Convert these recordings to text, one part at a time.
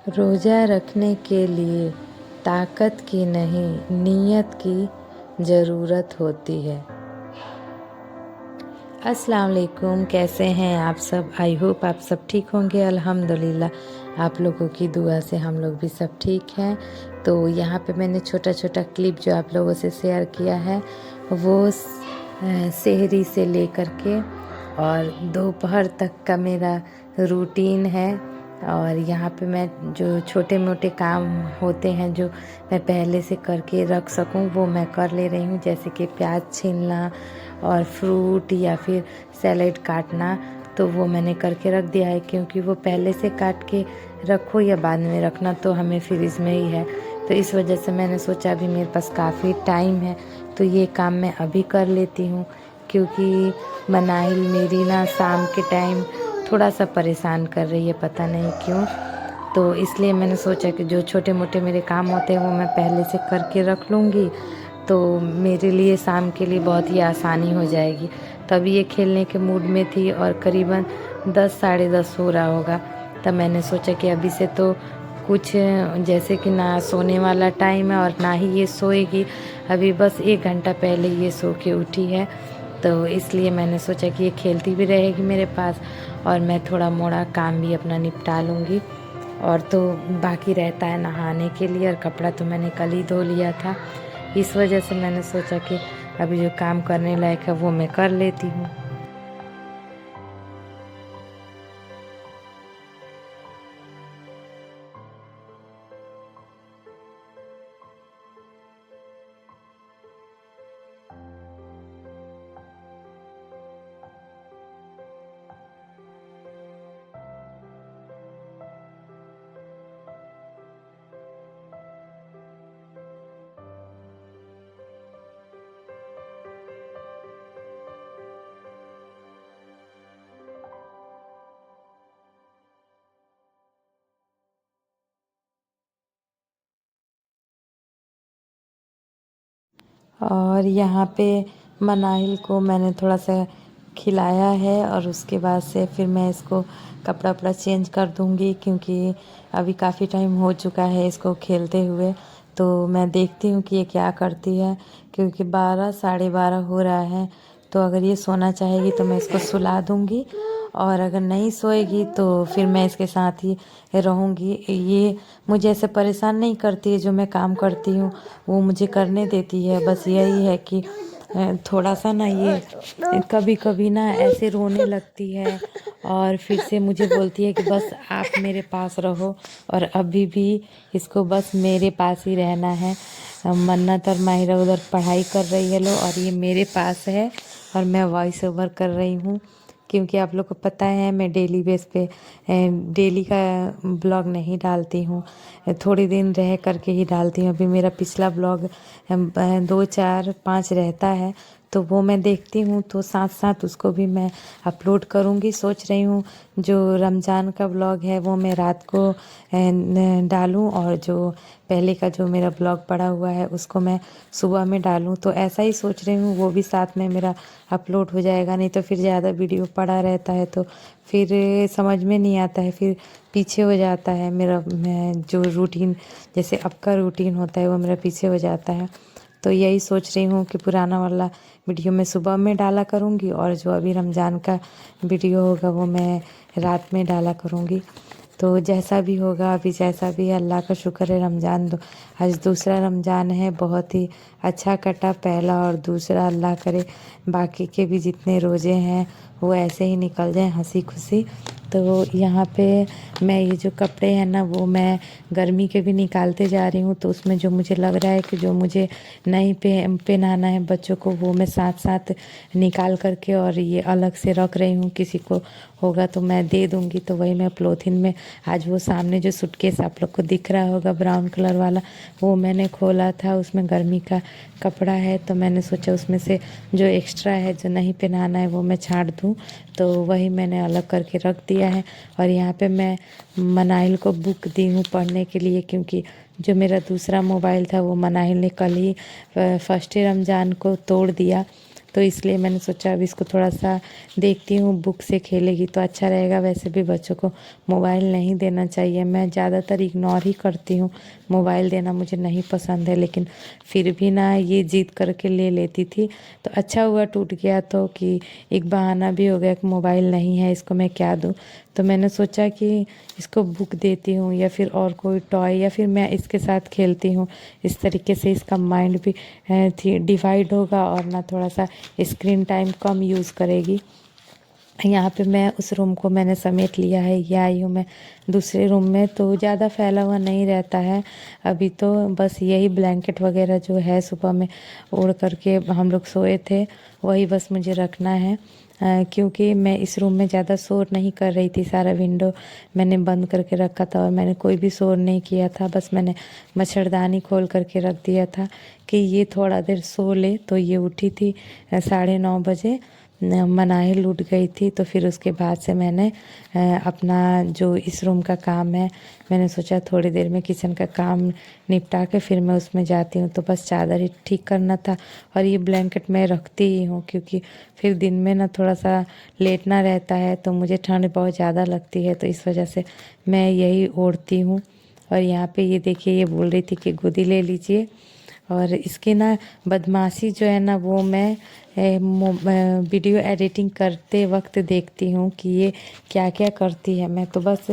रोज़ा रखने के लिए ताकत की नहीं, नीयत की ज़रूरत होती है। अस्सलाम वालेकुम, कैसे हैं आप सब? आई होप आप सब ठीक होंगे। अल्हम्दुलिल्लाह आप लोगों की दुआ से हम लोग भी सब ठीक हैं। तो यहाँ पे मैंने छोटा छोटा क्लिप जो आप लोगों से शेयर किया है वो सेहरी से लेकर के और दोपहर तक का मेरा रूटीन है। और यहाँ पे मैं जो छोटे मोटे काम होते हैं जो मैं पहले से करके रख सकूँ वो मैं कर ले रही हूँ, जैसे कि प्याज छीलना और फ्रूट या फिर सैलेड काटना। तो वो मैंने करके रख दिया है, क्योंकि वो पहले से काट के रखो या बाद में रखना तो हमें फ्रिज में ही है। तो इस वजह से मैंने सोचा अभी मेरे पास काफ़ी टाइम है तो ये काम मैं अभी कर लेती हूँ, क्योंकि मनाहिल मेरी ना शाम के टाइम थोड़ा सा परेशान कर रही है, पता नहीं क्यों। तो इसलिए मैंने सोचा कि जो छोटे मोटे मेरे काम होते हैं वो मैं पहले से करके रख लूँगी तो मेरे लिए शाम के लिए बहुत ही आसानी हो जाएगी। तभी ये खेलने के मूड में थी और करीबन 10 साढ़े 10 हो रहा होगा। तब मैंने सोचा कि अभी से तो कुछ जैसे कि ना सोने वाला टाइम है और ना ही ये सोएगी, अभी बस 1 घंटा पहले ये सो के उठी है। तो इसलिए मैंने सोचा कि ये खेलती भी रहेगी मेरे पास और मैं थोड़ा मोड़ा काम भी अपना निपटा लूँगी। और तो बाकी रहता है नहाने के लिए, और कपड़ा तो मैंने कल ही धो लिया था। इस वजह से मैंने सोचा कि अभी जो काम करने लायक है वो मैं कर लेती हूँ। और यहाँ पे मनाहिल को मैंने थोड़ा सा खिलाया है और उसके बाद से फिर मैं इसको कपड़ा वपड़ा चेंज कर दूँगी, क्योंकि अभी काफ़ी टाइम हो चुका है इसको खेलते हुए। तो मैं देखती हूँ कि ये क्या करती है, क्योंकि 12 साढ़े 12 हो रहा है। तो अगर ये सोना चाहेगी तो मैं इसको सुला दूँगी, और अगर नहीं सोएगी तो फिर मैं इसके साथ ही रहूँगी। ये मुझे ऐसे परेशान नहीं करती है, जो मैं काम करती हूँ वो मुझे करने देती है। बस यही है कि थोड़ा सा ना ये कभी कभी ना ऐसे रोने लगती है और फिर से मुझे बोलती है कि बस आप मेरे पास रहो, और अभी भी इसको बस मेरे पास ही रहना है। मन्नत और माहिरा उधर पढ़ाई कर रही है लो, और ये मेरे पास है और मैं वॉइस ओवर कर रही हूँ। क्योंकि आप लोग को पता है मैं डेली बेस पे डेली का ब्लॉग नहीं डालती हूँ, थोड़ी दिन रह करके ही डालती हूँ। अभी मेरा पिछला ब्लॉग 2 4 5 रहता है, तो वो मैं देखती हूँ तो साथ साथ उसको भी मैं अपलोड करूँगी। सोच रही हूँ जो रमज़ान का ब्लॉग है वो मैं रात को डालूँ, और जो पहले का जो मेरा ब्लॉग पड़ा हुआ है उसको मैं सुबह में डालूँ। तो ऐसा ही सोच रही हूँ, वो भी साथ में मेरा अपलोड हो जाएगा। नहीं तो फिर ज़्यादा वीडियो पड़ा रहता है तो फिर समझ में नहीं आता है, फिर पीछे हो जाता है मेरा जो रूटीन, जैसे अब का रूटीन होता है वो मेरा पीछे हो जाता है। तो यही सोच रही हूँ कि पुराना वाला वीडियो मैं सुबह में डाला करूँगी, और जो अभी रमज़ान का वीडियो होगा वो मैं रात में डाला करूँगी। तो जैसा भी होगा, अभी जैसा भी है, अल्लाह का शुक्र है रमज़ान आज दूसरा रमज़ान है, बहुत ही अच्छा कटा पहला और दूसरा। अल्लाह करे बाकी के भी जितने रोज़े हैं वो ऐसे ही निकल जाएं हंसी खुशी। तो यहाँ पे मैं ये जो कपड़े हैं ना वो मैं गर्मी के भी निकालते जा रही हूँ। तो उसमें जो मुझे लग रहा है कि जो मुझे नहीं पहनाना है बच्चों को, वो मैं साथ साथ निकाल करके और ये अलग से रख रही हूँ। किसी को होगा तो मैं दे दूँगी। तो वही मैं पॉलीथीन में आज वो सामने जो सूटकेस आप लोग को दिख रहा होगा ब्राउन कलर वाला, वो मैंने खोला था, उसमें गर्मी का कपड़ा है। तो मैंने सोचा उसमें से जो एक्स्ट्रा है जो नहीं पहनाना है वो मैं छाँट दूँ, तो वही मैंने अलग करके रख दिया है। और यहाँ पे मैं मनाहिल को बुक दी हूँ पढ़ने के लिए, क्योंकि जो मेरा दूसरा मोबाइल था वो मनाहिल ने कल ही फर्स्ट रमज़ान को तोड़ दिया। तो इसलिए मैंने सोचा अब इसको थोड़ा सा देखती हूँ, बुक से खेलेगी तो अच्छा रहेगा। वैसे भी बच्चों को मोबाइल नहीं देना चाहिए, मैं ज़्यादातर इग्नोर ही करती हूँ, मोबाइल देना मुझे नहीं पसंद है, लेकिन फिर भी ना ये ज़िद करके ले लेती थी। तो अच्छा हुआ टूट गया तो कि एक बहाना भी हो गया कि मोबाइल नहीं है, इसको मैं क्या दूँ। तो मैंने सोचा कि इसको बुक देती हूँ या फिर और कोई टॉय, या फिर मैं इसके साथ खेलती हूँ। इस तरीके से इसका माइंड भी थी डिवाइड होगा और ना थोड़ा सा स्क्रीन टाइम कम यूज़ करेगी। यहाँ पे मैं उस रूम को मैंने समेट लिया है, ये आई हूँ मैं दूसरे रूम में, तो ज़्यादा फैला हुआ नहीं रहता है अभी तो। बस यही ब्लैंकेट वगैरह जो है सुबह में ओढ़ करके हम लोग सोए थे, वही बस मुझे रखना है। क्योंकि मैं इस रूम में ज़्यादा शोर नहीं कर रही थी, सारा विंडो मैंने बंद करके रखा था और मैंने कोई भी शोर नहीं किया था। बस मैंने मच्छरदानी खोल करके रख दिया था कि ये थोड़ा देर सो ले। तो ये उठी थी 9:30 बजे, मनाही लूट गई थी। तो फिर उसके बाद से मैंने अपना जो इस रूम का काम है, मैंने सोचा थोड़ी देर में किचन का काम निपटा के फिर मैं उसमें जाती हूँ। तो बस चादर ही ठीक करना था और ये ब्लैंकेट मैं रखती ही हूँ, क्योंकि फिर दिन में ना थोड़ा सा लेटना रहता है तो मुझे ठंड बहुत ज़्यादा लगती है, तो इस वजह से मैं यही ओढ़ती हूँ। और यहाँ पे ये देखिए, ये बोल रही थी कि गोदी ले लीजिए। और इसकी ना बदमाशी जो है ना, वो मैं वीडियो एडिटिंग करते वक्त देखती हूँ कि ये क्या क्या करती है। मैं तो बस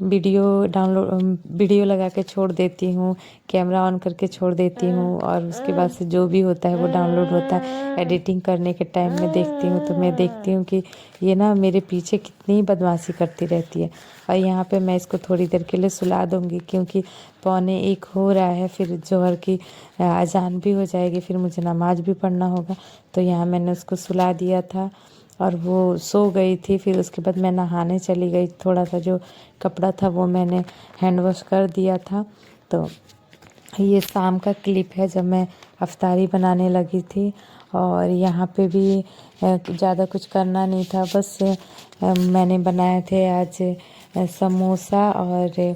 वीडियो लगा के छोड़ देती हूँ, कैमरा ऑन करके छोड़ देती हूँ, और उसके बाद से जो भी होता है वो डाउनलोड होता है। एडिटिंग करने के टाइम में देखती हूँ, तो मैं देखती हूँ कि ये ना मेरे पीछे कितनी बदमाशी करती रहती है। और यहाँ पे मैं इसको थोड़ी देर के लिए सुला दूँगी, क्योंकि 1:15 हो रहा है, फिर जोहर की अजान भी हो जाएगी, फिर मुझे नमाज भी पढ़ना होगा। तो यहाँ मैंने उसको सुला दिया था और वो सो गई थी। फिर उसके बाद मैं नहाने चली गई, थोड़ा सा जो कपड़ा था वो मैंने हैंड वॉश कर दिया था। तो ये शाम का क्लिप है जब मैं अफ्तारी बनाने लगी थी। और यहाँ पे भी ज़्यादा कुछ करना नहीं था, बस मैंने बनाए थे आज समोसा और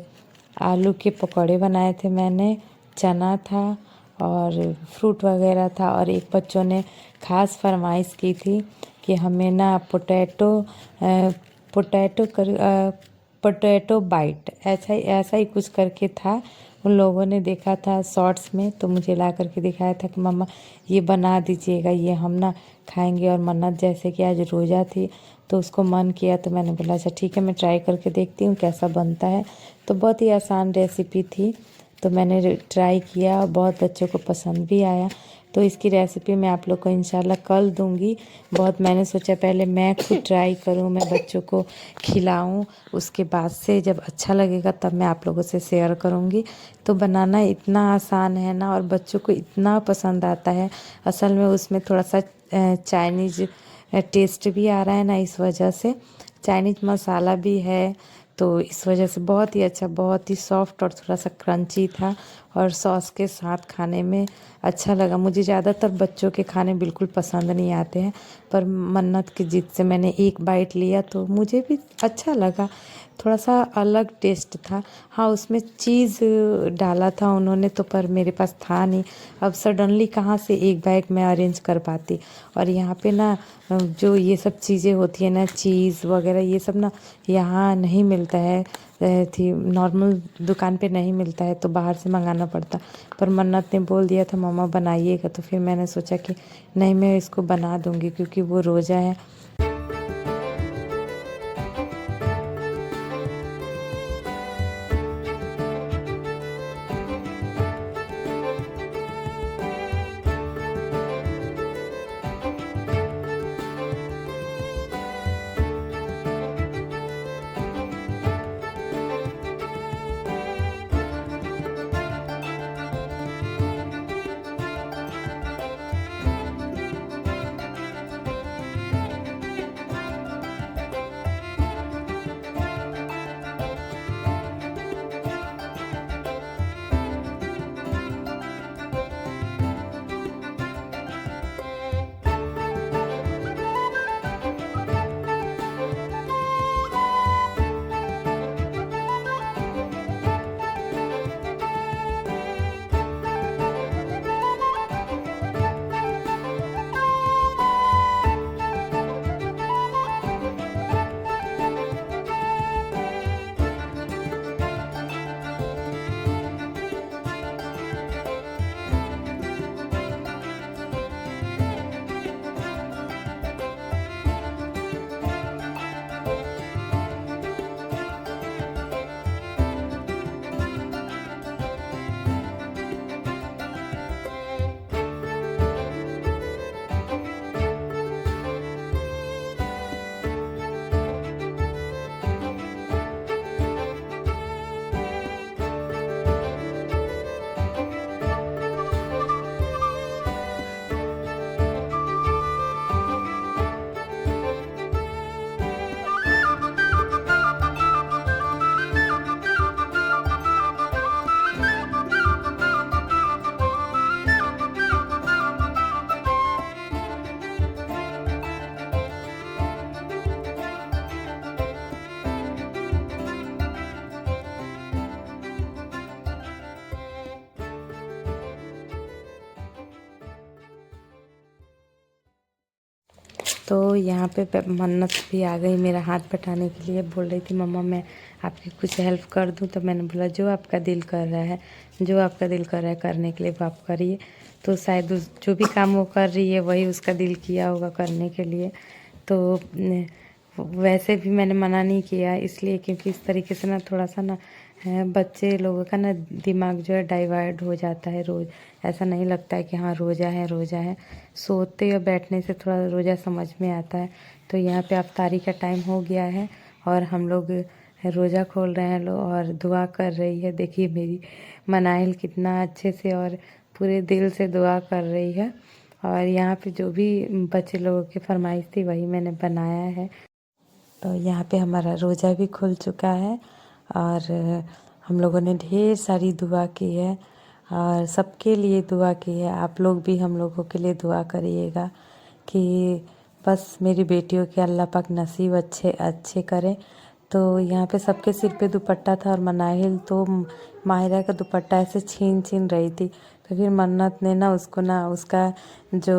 आलू के पकौड़े बनाए थे मैंने, चना था और फ्रूट वगैरह था। और एक बच्चों ने ख़ास फरमाइश की थी कि हमें ना पोटैटो बाइट, ऐसा ही कुछ करके था। उन लोगों ने देखा था शॉर्ट्स में, तो मुझे ला करके दिखाया था कि मम्मा ये बना दीजिएगा, ये हम ना खाएंगे। और मन्नत जैसे कि आज रोज़ा थी तो उसको मन किया, तो मैंने बोला अच्छा ठीक है, मैं ट्राई करके देखती हूँ कैसा बनता है। तो बहुत ही आसान रेसिपी थी, तो मैंने ट्राई किया और बहुत बच्चों को पसंद भी आया। तो इसकी रेसिपी मैं आप लोग को इंशाल्लाह कल दूंगी। बहुत मैंने सोचा पहले मैं खुद ट्राई करूं, मैं बच्चों को खिलाऊं, उसके बाद से जब अच्छा लगेगा तब मैं आप लोगों से शेयर करूंगी। तो बनाना इतना आसान है ना, और बच्चों को इतना पसंद आता है। असल में उसमें थोड़ा सा चाइनीज़ टेस्ट भी आ रहा है ना, इस वजह से चाइनीज़ मसाला भी है, तो इस वजह से बहुत ही अच्छा, बहुत ही सॉफ्ट और थोड़ा सा क्रंची था। और सॉस के साथ खाने में अच्छा लगा। मुझे ज़्यादातर बच्चों के खाने बिल्कुल पसंद नहीं आते हैं, पर मन्नत की जिद से मैंने एक बाइट लिया तो मुझे भी अच्छा लगा, थोड़ा सा अलग टेस्ट था। हाँ, उसमें चीज़ डाला था उन्होंने तो, पर मेरे पास था नहीं। अब सडनली कहाँ से एक बैग मैं अरेंज कर पाती। और यहाँ पे ना जो ये सब चीज़ें होती है ना, चीज़ वगैरह ये सब ना यहाँ नहीं मिलता है, थी नॉर्मल दुकान पे नहीं मिलता है, तो बाहर से मंगाना पड़ता। पर मन्नत ने बोल दिया था मम्मा बनाइएगा, तो फिर मैंने सोचा कि नहीं, मैं इसको बना दूँगी, क्योंकि वो रोज़ा है। तो यहाँ पे मन्नत भी आ गई मेरा हाथ बटाने के लिए। बोल रही थी मम्मा मैं आपकी कुछ हेल्प कर दूँ, तो मैंने बोला जो आपका दिल कर रहा है, जो आपका दिल कर रहा है करने के लिए वो आप करिए। तो शायद जो भी काम वो कर रही है वही उसका दिल किया होगा करने के लिए। तो वैसे भी मैंने मना नहीं किया इसलिए क्योंकि इस तरीके से ना थोड़ा सा ना बच्चे लोगों का ना दिमाग जो है डाइवर्ट हो जाता है। रोज़ ऐसा नहीं लगता है कि हाँ रोज़ा है रोज़ा है। सोते या बैठने से थोड़ा रोज़ा समझ में आता है। तो यहाँ पे अफ्तारी का टाइम हो गया है और हम लोग रोज़ा खोल रहे हैं लोग और दुआ कर रही है। देखिए मेरी मनाइल कितना अच्छे से और पूरे दिल से दुआ कर रही है। और यहाँ पे जो भी बच्चे लोगों की फरमाइश थी वही मैंने बनाया है। तो यहाँ पे हमारा रोज़ा भी खुल चुका है और हम लोगों ने ढेर सारी दुआ की है और सबके लिए दुआ की है। आप लोग भी हम लोगों के लिए दुआ करिएगा कि बस मेरी बेटियों के अल्लाह पाक नसीब अच्छे अच्छे करे। तो यहाँ पे सबके सिर पे दुपट्टा था और मनाहिल तो माहिरा का दुपट्टा ऐसे छीन छीन रही थी। तो फिर मन्नत ने ना उसको ना उसका जो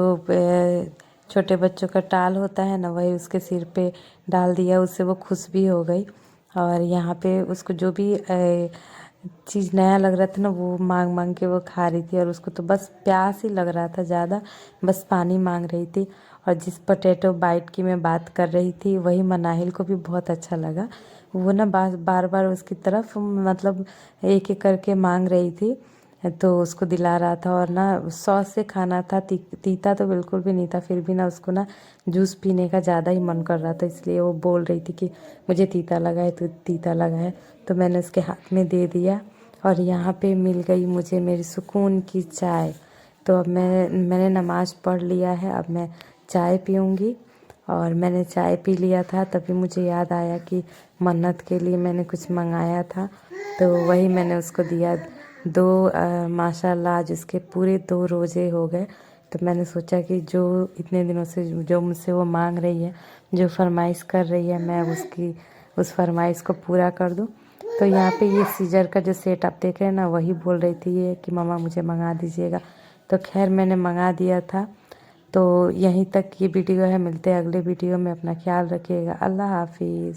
छोटे बच्चों का टाल होता है ना वही उसके सिर पे डाल दिया। उससे वो खुश भी हो गई और यहाँ पे उसको जो भी चीज़ नया लग रहा था ना वो मांग मांग के वो खा रही थी और उसको तो बस प्यास ही लग रहा था ज़्यादा, बस पानी मांग रही थी। और जिस पोटैटो बाइट की मैं बात कर रही थी वही मनाहिल को भी बहुत अच्छा लगा। वो ना बार बार उसकी तरफ मतलब एक एक करके मांग रही थी तो उसको दिला रहा था। और ना सॉस से खाना था, तीता तो बिल्कुल भी नहीं था, फिर भी ना उसको ना जूस पीने का ज़्यादा ही मन कर रहा था। इसलिए वो बोल रही थी कि मुझे तीता लगा है तो तीता लगा है। तो मैंने उसके हाथ में दे दिया और यहाँ पे मिल गई मुझे मेरी सुकून की चाय। तो अब मैंने नमाज़ पढ़ लिया है, अब मैं चाय पीऊँगी। और मैंने चाय पी लिया था तभी मुझे याद आया कि मन्नत के लिए मैंने कुछ मंगाया था तो वही मैंने उसको दिया। माशाल्लाह आज उसके पूरे 2 रोज़े हो गए। तो मैंने सोचा कि जो इतने दिनों से जो मुझसे वो मांग रही है, जो फरमाइश कर रही है, मैं उसकी उस फरमाइश को पूरा कर दूं। तो यहाँ पे ये सीजर का जो सेट आप देख रहे हैं ना वही बोल रही थी ये कि मम्मा मुझे मंगा दीजिएगा। तो खैर मैंने मंगा दिया था। तो यहीं तक ये वीडियो है, मिलते हैं अगले वीडियो में। अपना ख्याल रखिएगा। अल्लाह हाफिज़।